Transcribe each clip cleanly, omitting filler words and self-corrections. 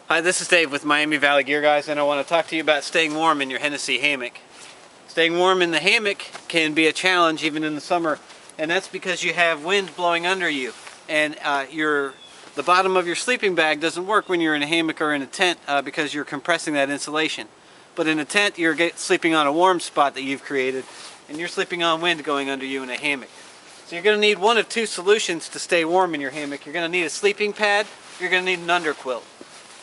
Hi, this is Dave with Miami Valley Gear Guys, and I want to talk to you about staying warm in your Hennessy hammock. Staying warm in the hammock can be a challenge even in the summer, and that's because you have wind blowing under you, and the bottom of your sleeping bag doesn't work when you're in a hammock or in a tent because you're compressing that insulation. But in a tent, you're sleeping on a warm spot that you've created, and you're sleeping on wind going under you in a hammock. So you're going to need one of two solutions to stay warm in your hammock. You're going to need a sleeping pad, you're going to need an underquilt.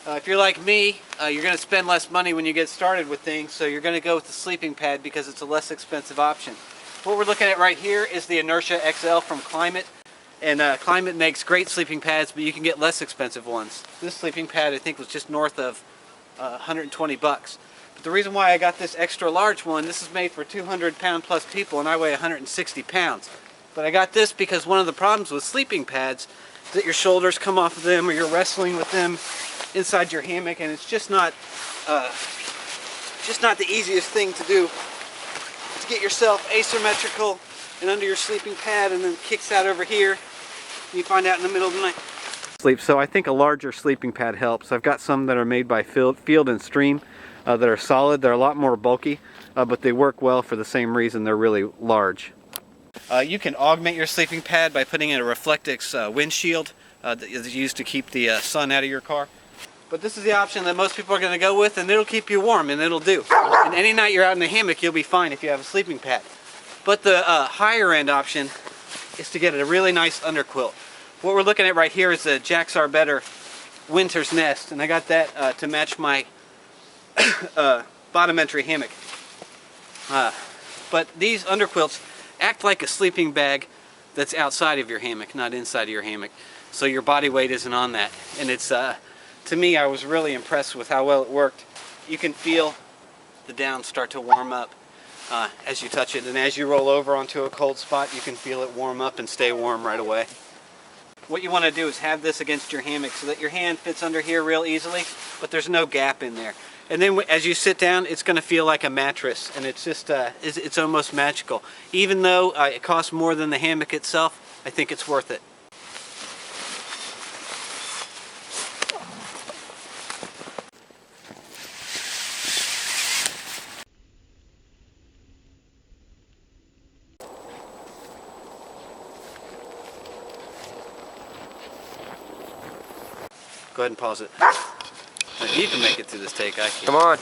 If you're like me, you're going to spend less money when you get started with things, so you're going to go with the sleeping pad because it's a less expensive option. What we're looking at right here is the Inertia XL from Climate, and Climate makes great sleeping pads, but you can get less expensive ones. This sleeping pad I think was just north of 120 bucks. But the reason why I got this extra large one, this is made for 200-pound plus people, and I weigh 160 pounds. But I got this because one of the problems with sleeping pads is that your shoulders come off of them, or you're wrestling with them inside your hammock, and it's just not the easiest thing to do, to get yourself asymmetrical and under your sleeping pad, and then it kicks out over here and you find out in the middle of the night. So I think a larger sleeping pad helps. I've got some that are made by Field and Stream that are solid. They're a lot more bulky, but they work well for the same reason. They're really large. You can augment your sleeping pad by putting in a Reflectix windshield that is used to keep the sun out of your car. But this is the option that most people are going to go with, and it'll keep you warm, and it'll do. And any night you're out in the hammock, you'll be fine if you have a sleeping pad. But the higher end option is to get a really nice underquilt. What we're looking at right here is the Jack's Are Better Winter's Nest, and I got that to match my bottom entry hammock. But these underquilts act like a sleeping bag that's outside of your hammock, not inside of your hammock. So your body weight isn't on that, and it's to me, I was really impressed with how well it worked. You can feel the down start to warm up as you touch it, and as you roll over onto a cold spot, you can feel it warm up and stay warm right away. What you want to do is have this against your hammock so that your hand fits under here real easily, but there's no gap in there. And then as you sit down, it's going to feel like a mattress, and it's just it's almost magical. Even though it costs more than the hammock itself, I think it's worth it. Go ahead and pause it. You can make it through this take, I can't. Come on.